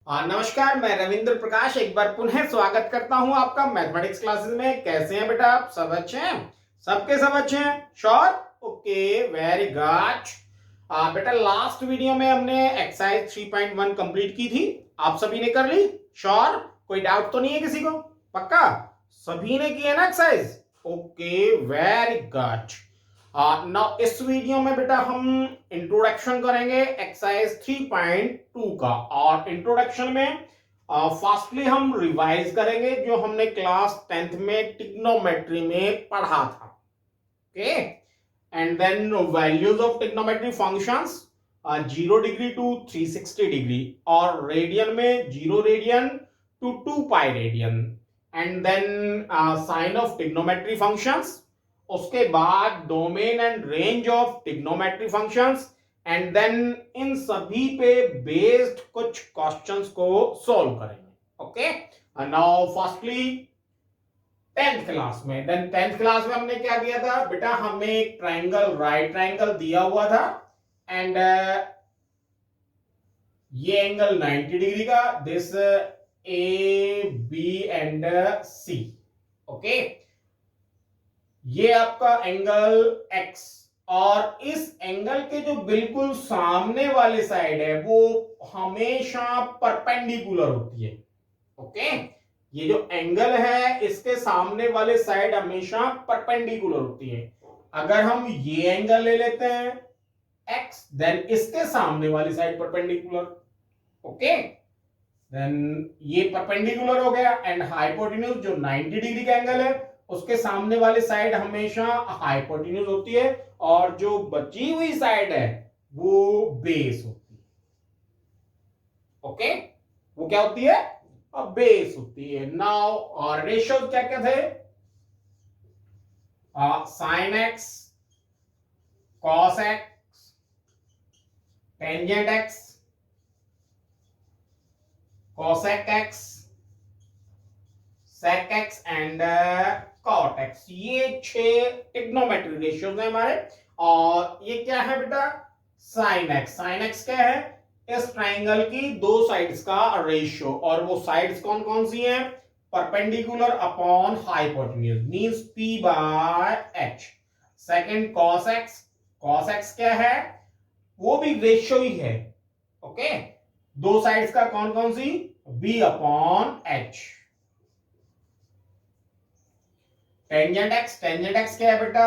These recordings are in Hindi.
नमस्कार, मैं रविंद्र प्रकाश एक बार पुनः स्वागत करता हूं आपका मैथमेटिक्स क्लासेस में। कैसे हैं बेटा आप? सब अच्छे हैं? सबके सब अच्छे हैं? श्योर? Okay, very good. बेटा लास्ट वीडियो में हमने एक्सरसाइज 3.1 कंप्लीट की थी। आप सभी ने कर ली? श्योर? कोई डाउट तो नहीं है किसी को? पक्का सभी ने की है ना exercise? Okay, very good. Now इस वीडियो में बेटा हम इंट्रोडक्शन करेंगे एक्सरसाइज 3.2 का। और इंट्रोडक्शन में फास्टली हम रिवाइज करेंगे जो हमने क्लास 10th में ट्रिग्नोमेट्री में पढ़ा था। Okay, and then values of trigonometry functions 0 degree to 360 degree, और रेडियन में 0 radian to 2 pi radian, and then sign of trigonometry functions. उसके बाद domain and range of trigonometry functions, and then इन सभी पे बेस्ड कुछ क्वेश्चंस को सॉल्व करेंगे। Okay, now firstly 10th class में, देन 10th क्लास में हमने क्या दिया था बेटा? हमें एक ट्राइंगल, राइट ट्राइंगल दिया हुआ था, एंड ये एंगल 90 डिग्री का, this A B and C. Okay, ये आपका एंगल x, और इस एंगल के जो बिल्कुल सामने वाले साइड है वो हमेशा परपेंडिकुलर होती है। ओके, ये जो एंगल है इसके सामने वाले साइड हमेशा परपेंडिकुलर होती है। अगर हम ये एंगल ले लेते हैं x, देन इसके सामने वाली साइड परपेंडिकुलर। ओके, देन ये परपेंडिकुलर हो गया, एंड हाइपोटेन्यूज जो 90 डिग्री का एंगल है उसके सामने वाली साइड हमेशा हाइपोटेन्यूज होती है, और जो बची हुई साइड है वो बेस होती है। ओके, वो क्या होती है? बेस होती है। नाउ और रेशियो क्या क्या थे? Sine x, cos x, tangent x, cosec x, sec x and cot x। ये 6 ट्रिग्नोमेट्री रेशियोज हैं हमारे। और ये क्या है बेटा? sin x। sin x क्या है? इस ट्राइंगल की दो साइड्स का रेशियो, और वो साइड्स कौन कौन सी हैं? Perpendicular upon hypotenuse, means p by h। Second cos x। cos x क्या है? वो भी रेशियो ही है। ओके, दो साइड्स का कौन कौन सी? b upon h। Tangent x। Tangent x क्या है बेटा?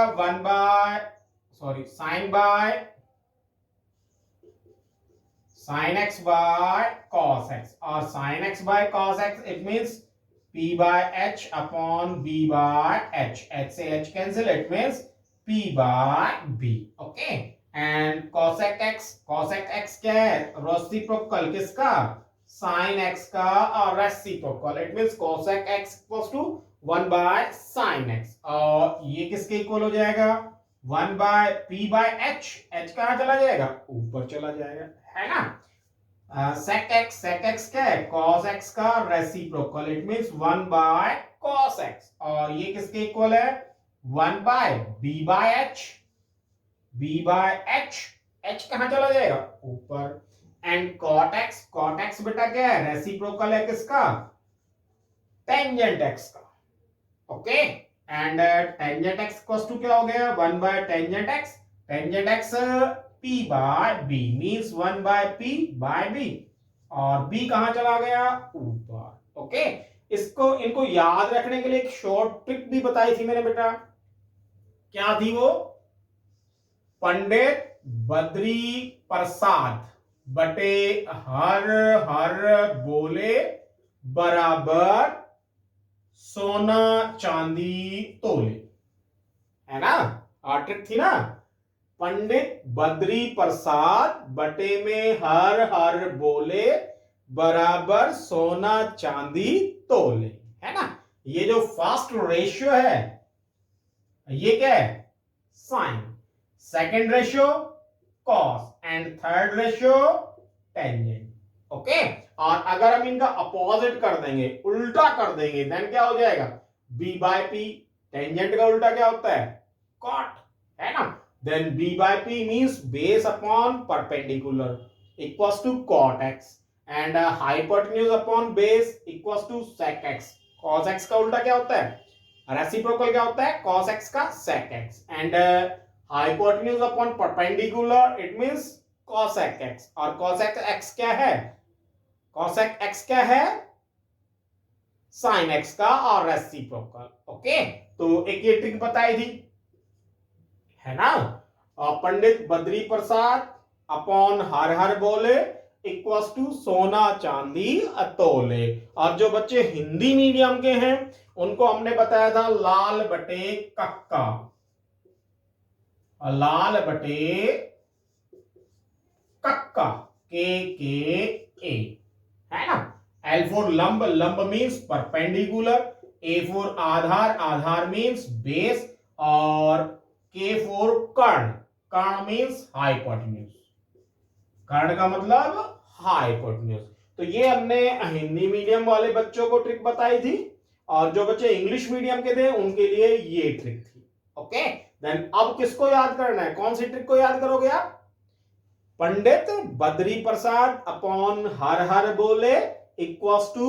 Sine x by cos x, और sine x by cos x it means p by h upon b by h। h से h cancel, it means p by b। Okay, and cosec x। cosec x क्या है? रेसिप्रोकल किसका? sin x का, और reciprocal it means cosec x equals to 1 by sin x, और ये किसके इक्वल हो जाएगा? 1 by p by h। h कहां चला जाएगा? ऊपर चला जाएगा, है ना? sec x क्या है? cos x का reciprocal it means 1 by cos x, और ये किसके इक्वल है? 1 by b by h। b by h, h कहां चला जाएगा? ऊपर। एंड cot x बेटा क्या है? रेसिप्रोकल है किसका? टेंजेंट x का। Okay, and tangent x equals to क्या हो गया? 1 by tangent x। Tangent x p by b means 1 by p by b, और b कहां चला गया? ऊपर। ओके, इसको इनको याद रखने के लिए एक शॉर्ट ट्रिक भी बताई थी मैंने बेटा। क्या थी वो? पंडित बद्री प्रसाद बटे हर हर बोले बराबर सोना चांदी तोले, है ना? ट्रिक थी ना? पंडित बद्री प्रसाद बटे में हर हर बोले बराबर सोना चांदी तोले, है ना? ये जो फर्स्ट रेशियो है ये क्या है? Sine. Second ratio cos, and third ratio tangent. Okay, और अगर हम इनका अपोजिट कर देंगे, उल्टा कर देंगे, देन क्या हो जाएगा? b by p। टेंजेंट का उल्टा क्या होता है? कॉट, है ना? Then b by p means base upon perpendicular equals to cot x, and hypotenuse upon base equals to sec x। cos x का उल्टा क्या होता है? रेसिप्रोकल क्या होता है? cos x का sec x। And hypotenuse upon perpendicular it means cosec x। और cosec x क्या है? cosec x क्या है? sin x का और रेसिप्रोकल। ओके, तो एक ये ट्रिक बताई थी, है ना? पंडित बद्री प्रसाद अपॉन हर हर बोले इक्वल्स टू सोना चांदी अतोले। और जो बच्चे हिंदी मीडियम के हैं उनको हमने बताया था लाल बटे कक्का, लाल बटे कक्का, के ए, है ना? एल फॉर लंब, लंब मीन्स परपेंडिकुलर, ए फॉर आधार, आधार मीन्स बेस, और के फॉर कर्ण, कर्ण मीन्स हाइपोटेन्यूज, कर्ण का मतलब हाइपोटेन्यूज। तो ये हमने हिंदी मीडियम वाले बच्चों को ट्रिक बताई थी, और जो बच्चे इंग्लिश मीडियम के थे उनके लिए ये ट्रिक थी। ओके, देन अब किसको याद करना है? कौन सी ट्रिक को याद करोगे आप? पंडित बद्री प्रसाद अपॉन हर हर बोले इक्वल्स टू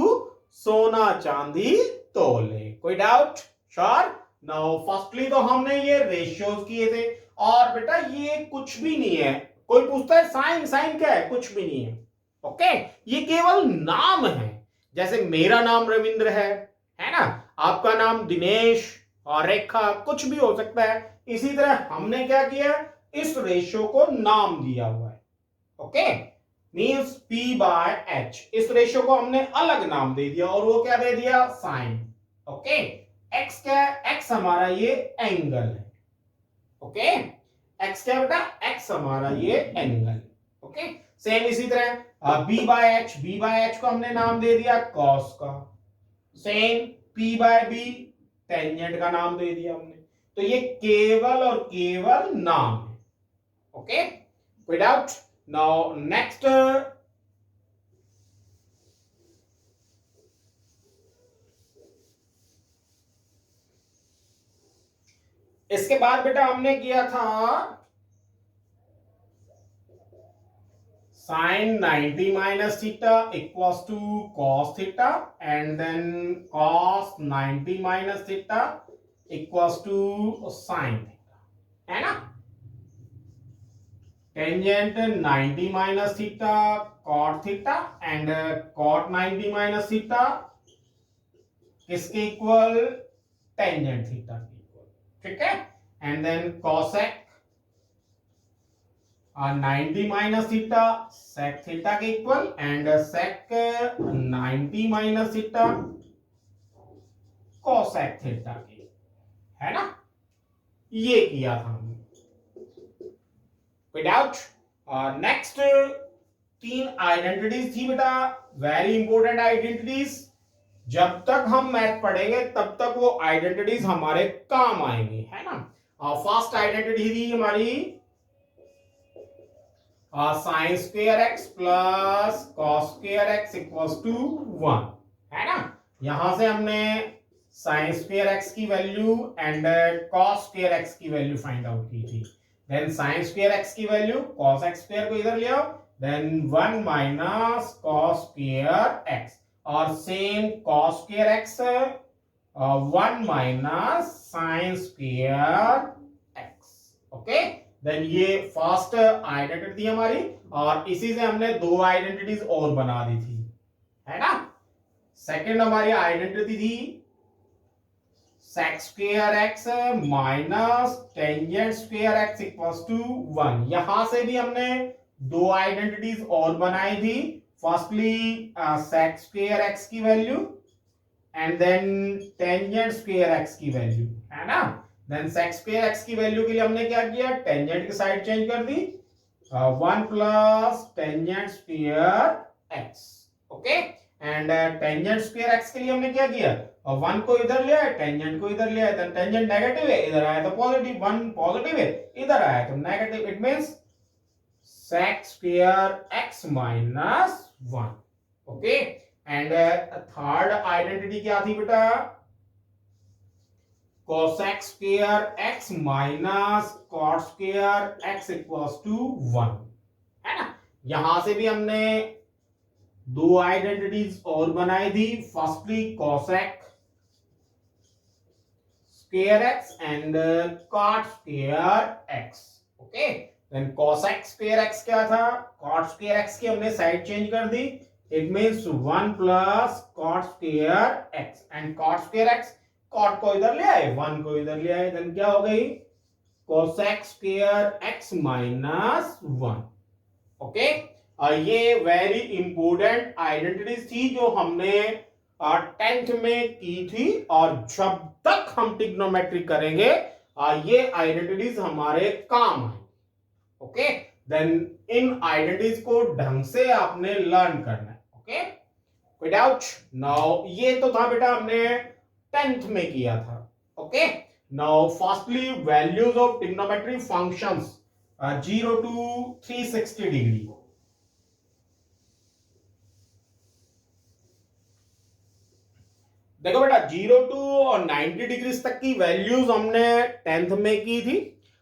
सोना चांदी तोले। कोई डाउट? श्योर? नाउ फर्स्टली तो हमने ये रेशियोज किए थे, और बेटा ये कुछ भी नहीं है। कोई पूछता है साइन, साइन क्या है? कुछ भी नहीं है। ओके, ये केवल नाम है। जैसे मेरा नाम रविंद्र है ना? आपका नाम दिनेश और रेखा, कुछ भी हो सकता है। इसी तरह हमने क्या किया? इस रेशियो को नाम दिया हुआ है। Okay, means P by H। इस रेशियो को हमने अलग नाम दे दिया, और वो क्या दे दिया? साइन। ओके, x क्या है? x हमारा ये एंगल है। ओके, x क्या बेटा? x हमारा ये एंगल। ओके, सेम इसी तरह b by h, b by h को हमने नाम दे दिया cos का। Same p by b, tangent का नाम दे दिया हमने। तो ये केवल और केवल नाम है। ओके, कोई डाउट? नाउ नेक्स्ट, इसके बाद बेटा हमने किया था sin 90 minus theta equals to cos theta, and then cos 90 minus theta equals to sin theta, है ना? Tangent 90 minus theta cot theta, and cot 90 minus theta किसके इक्वल? टेंजेंट थीटा के इक्वल। ठीक है, and then cosec 90 minus theta sec theta के equal, and sec 90 minus theta cosec theta के, है ना? ये किया था हमने। कोई डाउट? नेक्स्ट 3 आइडेंटिटीज थी बेटा, वेरी इंपॉर्टेंट आइडेंटिटीज। जब तक हम मैथ पढ़ेंगे तब तक वो आइडेंटिटीज हमारे काम आएंगी, है ना? फर्स्ट आइडेंटिटी थी हमारी sine square x plus cos square x equals to 1, है ना? यहां से हमने साइन स्क्वायर एक्स की value and cos square x की वैल्यू फाइंड आउट की थी। देन साइन स्क्वायर एक्स की वैल्यू, कॉस एक्स स्क्वायर को इधर ले आओ, then 1 minus cos square x, और same cos square x 1 minus sine square x. Okay, then ये फर्स्ट आइडेंटिटी थी हमारी, और इसी से हमने 2 आइडेंटिटीज और बना दी थी, है ना? सेकंड हमारी आइडेंटिटी थी sec square x minus tangent square x equals to 1। यहां से भी हमने 2 आइडेंटिटीज और बनाई थी। फर्स्टली sec स्क्वायर एक्स की value, and then tangent square x की वैल्यू, है ना? देन sec स्क्वायर एक्स की वैल्यू के लिए हमने क्या किया? टेंजेंट की साइड चेंज कर दी, 1 plus tangent square x. Okay, and tangent square x के लिए हमने क्या किया? 1 को इधर ले आए, टेंजेंट को इधर ले आए, देन टेंजेंट नेगेटिव है, इधर आया तो पॉजिटिव, 1 पॉजिटिव है, इधर आया तो negative. It means sec square x minus 1। Okay, and third identity क्या थी बेटा? cosec square x minus cot square x equals to 1, है ना? यहां से भी हमने दो आइडेंटिटीज और बनाई थी, firstly cosec square x and cot square x. Okay, then cosec square x क्या था, कॉट स्क्वायर एक्स की हमने साइड चेंज कर दी, it means 1 plus cot square x and cot square x, cot को इधर ले आए, 1 को इधर ले आए, देन क्या हो गई cosec square x minus 1। Okay, ये वेरी इंपोर्टेंट आइडेंटिटीज थी जो हमने 10th में की थी, और जब तक हम ट्रिग्नोमेट्री करेंगे ये आइडेंटिटीज हमारे काम आए। ओके, देन इन आइडेंटिटीज को ढंग से आपने लर्न करना है। ओके, कोई डाउट? नाउ ये तो था बेटा हमने 10th में किया था। Okay, now firstly values of trigonometry functions 0 to 360 degree. देखो बेटा 0 to 90 डिग्री तक की वैल्यूज हमने 10th में की थी,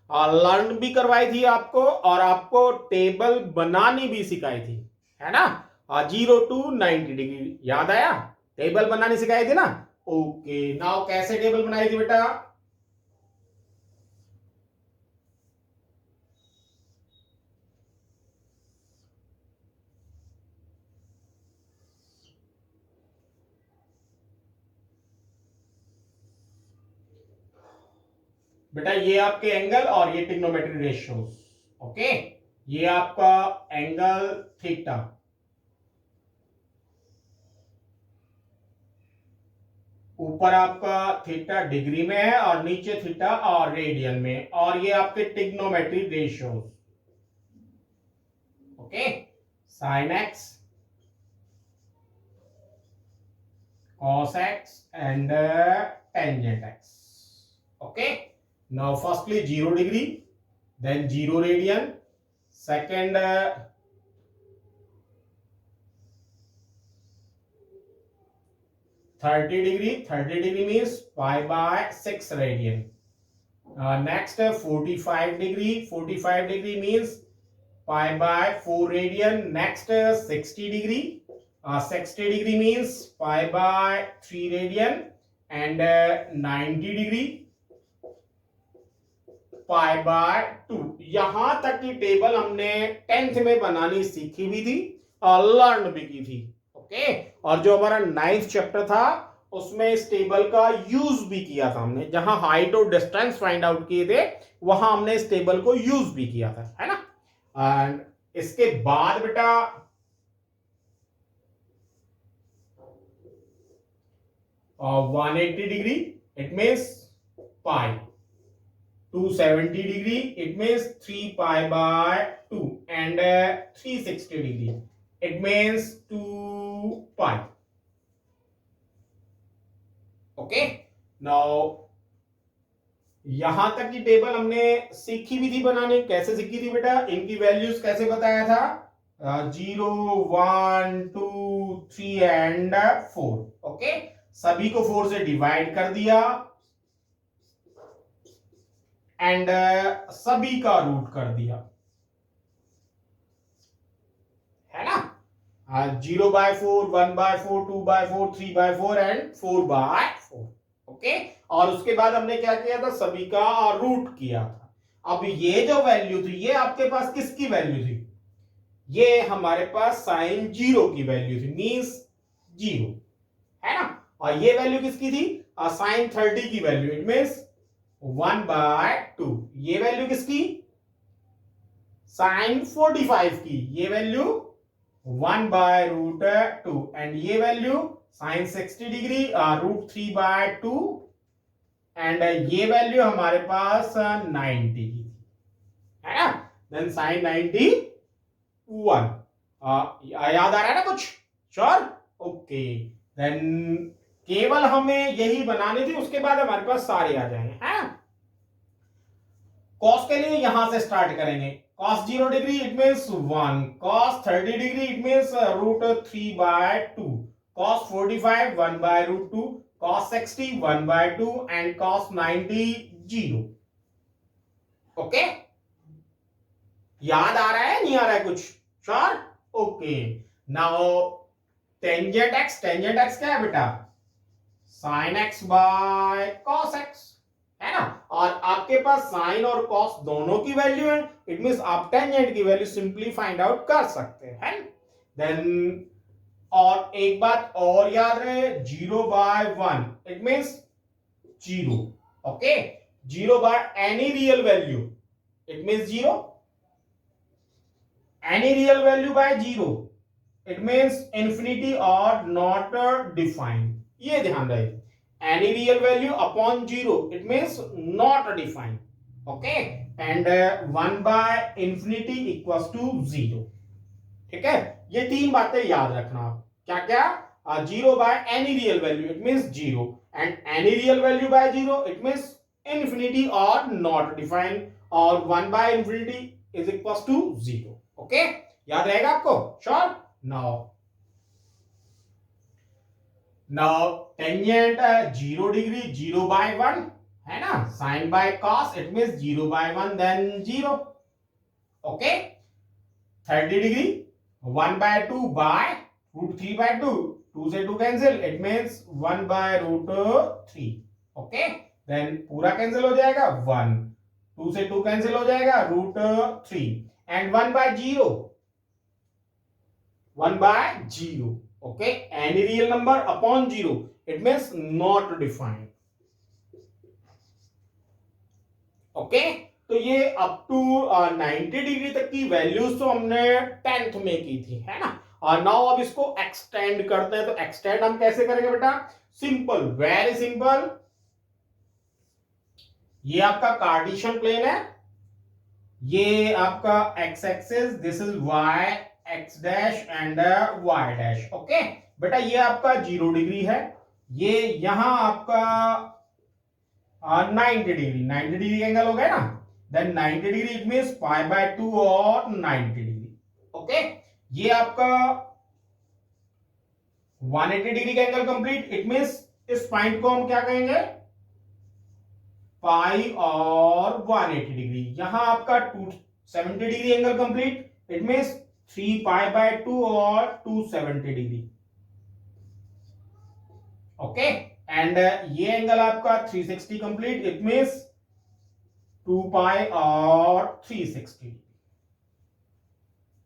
और लर्न भी करवाई थी आपको, और आपको टेबल बनानी भी सिखाई थी, है ना। 0 to 90 डिग्री याद आया, टेबल बनानी सिखाई थी ना। ओके, नाउ कैसे टेबल बनाई थी बेटा, बेटा ये आपके एंगल और ये ट्रिग्नोमेट्री रेशियोज। ओके, ये आपका एंगल थीटा, ऊपर आपका थीटा डिग्री में है और नीचे थीटा और रेडियन में, और ये आपके trigonometry ratios. Okay, sine x, cos x and tangent x. Okay, now firstly 0 degree, then 0 radian, second 30 degree, 30 degree means pi by 6 radian. Next 45 degree, 45 degree means pi by 4 radian. Next 60 degree, 60 degree means pi by 3 radian, and 90 degree pi by 2। यहां तक की टेबल हमने 10th में बनानी सीखी भी थी और लर्न भी की थी। ओके, और जो हमारा 9th चैप्टर था उसमें इस टेबल का यूज भी किया था हमने, जहां हाइट और डिस्टेंस फाइंड आउट किए थे वहां हमने इस टेबल को यूज भी किया था, है ना। एंड इसके बाद बेटा 180 degree it means pi, 270 degree it means 3 pi by 2, and 360 degree it means 2 pi। Okay, now यहां तक की टेबल हमने सीखी भी थी बनाने, कैसे सीखी थी बेटा, इनकी वैल्यूज कैसे बताया था, 0 1 2 3 एंड 4। ओके, सभी को 4 से डिवाइड कर दिया एंड सभी का रूट कर दिया, है ना। 0/4, 1/4, 2/4, 3/4 एंड 4/4। ओके, और उसके बाद हमने क्या किया था, सभी का रूट किया था। अब ये जो वैल्यू थी ये आपके पास किसकी वैल्यू थी, ये हमारे पास साइन 0 की वैल्यू थी, मींस 0, है ना। और ये वैल्यू किसकी थी, साइन 30 की वैल्यू, इट मींस 1/2। ये वैल्यू किसकी, साइन 45 की, ये वैल्यू 1/√2, एंड ये वैल्यू साइन 60 डिग्री √3/2, एंड ये वैल्यू हमारे पास 90 की थी, है ना। देन साइन 91, याद आ रहा है ना कुछ, श्योर। ओके, देन केवल हमें यही बनानी थी, उसके बाद हमारे पास सारे आ जाएंगे, है। कॉस के लिए यहां से स्टार्ट करेंगे, cos 0 degree it means 1, cos 30 degree it means √3/2, cos 45 1/√2, cos 60 1/2 and cos 90 0। Okay, याद आ रहा है नहीं आ रहा है कुछ, sure. Okay, now tangent x क्या है बेटा, sine x by cos x, है ना। और आपके पास साइन और कॉस दोनों की वैल्यू है, इट मींस आप टेंजेंट की वैल्यू सिंपली फाइंड आउट कर सकते हैं। देन और एक बात और याद रहे, 0/1 it means 0, okay. 0 by any real value it means 0, any real value by 0 it means infinity और नॉट डिफाइंड, ये ध्यान रहे। Any real value upon 0 it means not defined, okay. And 1 by infinity equals to 0, ठीक है। ये तीन बातें याद रखना आप, क्या क्या, 0 by any real value it means 0, and any real value by 0 it means infinity और नॉट डिफाइंड, और 1 by infinity is equals to 0, okay. याद रहेगा आपको, श्योर। नाउ टेंजेंट 0 डिग्री 0/1 है ना, sine by cos it means 0/1 then 0, okay. 30 degree 1/2 by √3/2, 2 से 2 cancel it means 1/√3, okay. Then पूरा कैंसिल हो जाएगा 1, 2 से 2 कैंसिल हो जाएगा √3, and 1/0, 1/0, okay. Any real number upon 0 it means not defined, okay. तो ये अप टू 90 डिग्री तक की वैल्यूज तो हमने 10th में की थी, है ना। और नाउ अब इसको एक्सटेंड करते हैं, तो एक्सटेंड हम कैसे करेंगे बेटा, सिंपल, वेरी सिंपल। ये आपका कार्टेशियन प्लेन है, ये आपका x axis, this is y x dash and y dash, okay. बेटा ये आपका 0 डिग्री है, ये यहां आपका 90 डिग्री, 90 डिग्री एंगल हो गया ना। देन 90 डिग्री इट मींस π/2 और 90 डिग्री, ओके। ये आपका 180 डिग्री का एंगल कंप्लीट, इट मींस इस पॉइंट को हम क्या कहेंगे, पाई और 180 डिग्री। यहां आपका 270 degree angle complete, it means 3π/2 और 270 डिग्री, ओके। एंड ये एंगल आपका 360 कंप्लीट, इट मींस 2π और 360,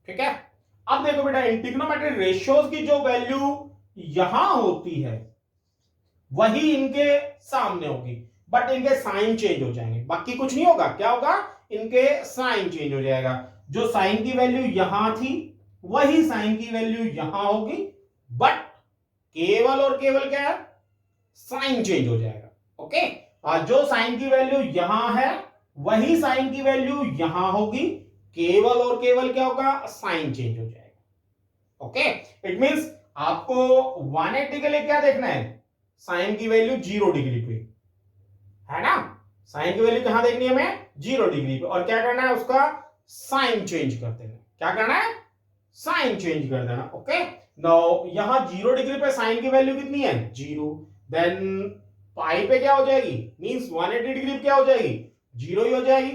ठीक है। अब देखो बेटा, इन ट्रिग्नोमेट्रिक रेशियोज की जो वैल्यू यहां होती है वही इनके सामने होगी, बट इनके साइन चेंज हो जाएंगे, बाकी कुछ नहीं होगा। क्या होगा, इनके साइन चेंज हो जाएगा। जो साइन की वैल्यू यहां थी वही साइन की वैल्यू यहां होगी, बट केवल और केवल क्या है, साइन चेंज हो जाएगा, ओके। और जो साइन की वैल्यू यहां है वही साइन की वैल्यू यहां होगी, केवल और केवल क्या होगा, साइन चेंज हो जाएगा, ओके। इट मींस आपको 180 के लिए क्या देखना है, साइन की वैल्यू 0 डिग्री पे, है ना। साइन की वैल्यू कहां देखनी है हमें, 0 डिग्री पे, और क्या करना है, उसका साइन चेंज कर देना। क्या करना है, साइन चेंज कर देना, ओके। नाउ यहां 0 डिग्री पे साइन की वैल्यू कितनी है, 0। देन पाई पे क्या हो जाएगी, मींस 180 डिग्री पे क्या हो जाएगी, 0 ही हो जाएगी।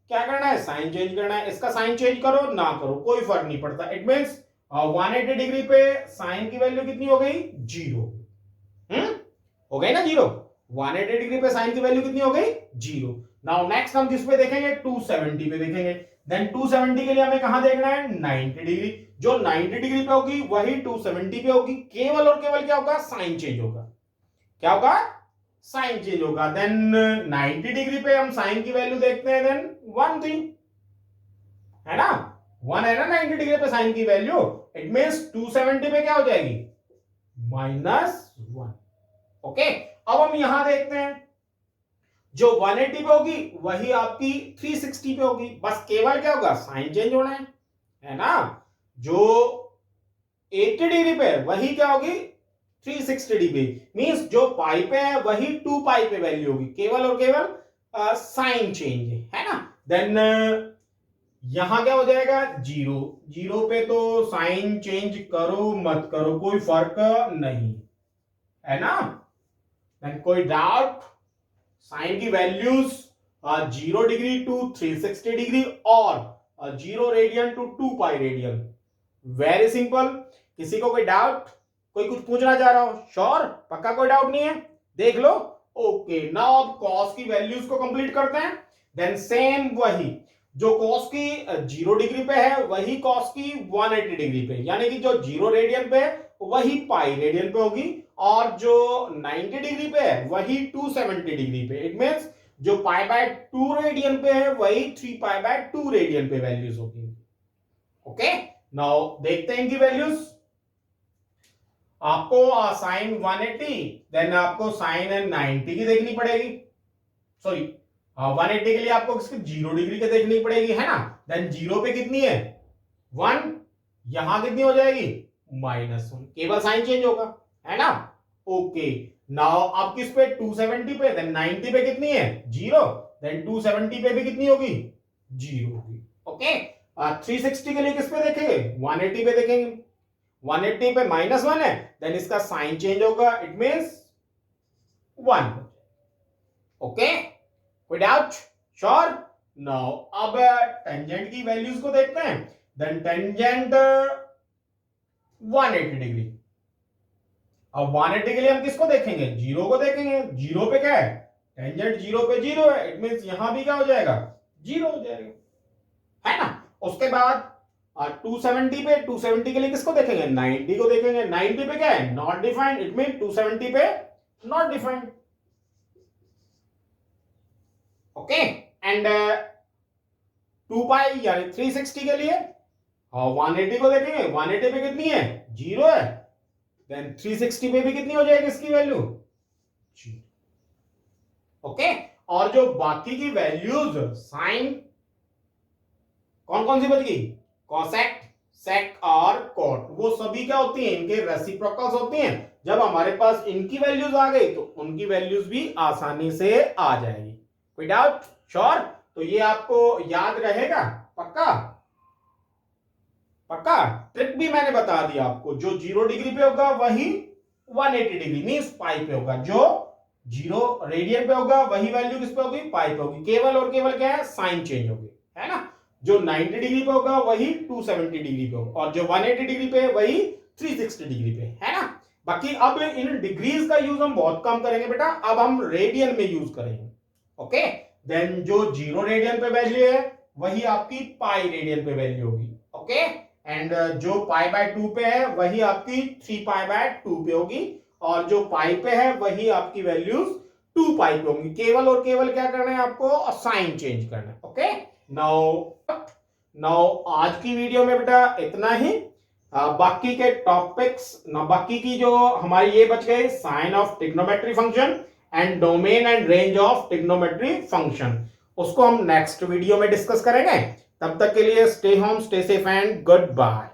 क्या करना है, साइन चेंज करना है। इसका साइन चेंज करो ना करो कोई फर्क नहीं पड़ता, इट मींस 180 डिग्री पे साइन की वैल्यू कितनी हो गई, 0, हो गई ना 0। 180 डिग्री पे साइन की वैल्यू कितनी हो गई, 0। नाउ नेक्स्ट हम किस पे देखेंगे, 270 पे देखेंगे। देन 270 के लिए हमें कहां देखना है, 90 डिग्री। जो 90 डिग्री पे होगी वही 270 पे होगी, केवल और केवल क्या होगा, साइन चेंज होगा। क्या होगा, साइन चेंज होगा। देन 90 डिग्री पे हम साइन की वैल्यू देखते हैं, देन 1 थी, है ना, 1 है ना 90 डिग्री पे साइन की वैल्यू, इट मींस 270 पे क्या हो जाएगी, -1, ओके। अब हम यहां देखते हैं, जो 180 पे होगी वही आपकी 360 पे होगी, बस केवल क्या होगा, साइन चेंज होना है ना। जो 80 डिग्री पे वही क्या होगी, 360 डिग्री, मींस जो पाई पे है वही 2 पाई पे वैल्यू होगी, केवल और केवल साइन चेंज है ना। देन यहां क्या हो जाएगा, 0, 0 पे तो साइन चेंज करो मत करो कोई फर्क नहीं, है ना। देन कोई डाउट, साइन की वैल्यूज 0 डिग्री टू 360 डिग्री और 0 radian to 2 pi radian, very simple. किसी को कोई डाउट, कोई कुछ पूछना चाह रहा हो? श्योर, पक्का, कोई डाउट नहीं है? देख लो। ओके, नाउ अब कॉस की वैल्यूज को कंप्लीट करते हैं। देन सेम वही जो कॉस की 0 डिग्री पे है वही कॉस की 180 डिग्री पे, यानी कि जो 0 रेडियन पे है वही पाई रेडियन पे होगी, और जो 90 डिग्री पे है वही 270 डिग्री पे। इट मींस जो पाई बाय 2 रेडियन पे है वही 3 पाई बाय 2 रेडियन पे वैल्यूज होगी। ओके, नाउ देखते हैं इनकी वैल्यूज। आपको साइन 180 देन आपको साइन 90 की देखनी पड़ेगी। सॉरी, 180 के लिए आपको किसकी 0 डिग्री की देखनी पड़ेगी, है ना। देन 0 पे कितनी है 1, यहां कितनी हो जाएगी -1, केवल साइन चेंज होगा, है ना। ओके, नाउ आप किस पे 270 पे, देन 90 पे कितनी है 0, देन 270 पे भी कितनी होगी 0 होगी। ओके, 360 के लिए किस पे देखेंगे 180 पे देखेंगे। 180 पे -1 है, देन इसका साइन चेंज होगा, इट मींस 1। ओके, कोई डाउट? श्योर। नाउ अब टेंजेंट की वैल्यूज को देखते हैं। Then tangent 180 degree. अब 180 के लिए हम किसको देखेंगे 0 को देखेंगे। 0 पे क्या है टेंजेंट 0 पे 0 है, इट मींस यहां भी क्या हो जाएगा 0 हो जाएगा, है ना। उसके बाद 270 के लिए किसको देखेंगे 90 को देखेंगे। 90 पे क्या है नॉट डिफाइंड, इट मीन 270 पे नॉट डिफाइंड। ओके, एंड 2 पाई यानी 360 के लिए 180 को देखेंगे। 180 पे कितनी है 0 है, देन 360 पे भी कितनी हो जाएगी इसकी वैल्यू 0। ओके, और जो बाकी की वैल्यूज साइन कौन कौन सी बच गई कोसेक, सेक और कॉट, वो सभी क्या होती हैं इनके रेसिप्रोकल्स होती हैं। जब हमारे पास इनकी वैल्यूज आ गई तो उनकी वैल्यूज भी आसानी से आ जाएगी। कोई डाउट? श्योर। तो ये आपको याद रहेगा पक्का? पक्का। ट्रिक भी मैंने बता दिया आपको, जो 0 डिग्री पे होगा वही 180 डिग्री मींस पाई पे होगा, जो 0 रेडियन पे होगा वही वैल्यू किस पे होगी पाई पे होगी। केवल और केवल क्या है साइन चेंज होगी, है ना। जो 90 डिग्री पे होगा वही 270 डिग्री पे होगा, और जो 180 डिग्री पे वही 360 डिग्री पे, है ना। बाकी अब इन डिग्रीज का यूज हम बहुत कम करेंगे बेटा, अब हम रेडियन में यूज करेंगे। ओके, देन जो 0 रेडियन पे वैल्यू है वही आपकी पाई रेडियन पे वैल्यू होगी। ओके, एंड जो पाई बाय 2 पे है वही आपकी 3 पाई बाय 2 पे होगी, और जो पाई पे है वही आपकी वैल्यूज 2 पाई पे होंगी। केवल और केवल क्या करना है आपको साइन चेंज करना है। ओके, नाउ आज की वीडियो में बेटा इतना ही। बाकी के टॉपिक्स बाकी की जो हमारी ये बच गए sign of trigonometry function and domain and range of trigonometry function, उसको हम नेक्स्ट वीडियो में डिस्कस करेंगे। तब तक के लिए stay home, stay safe and good bye.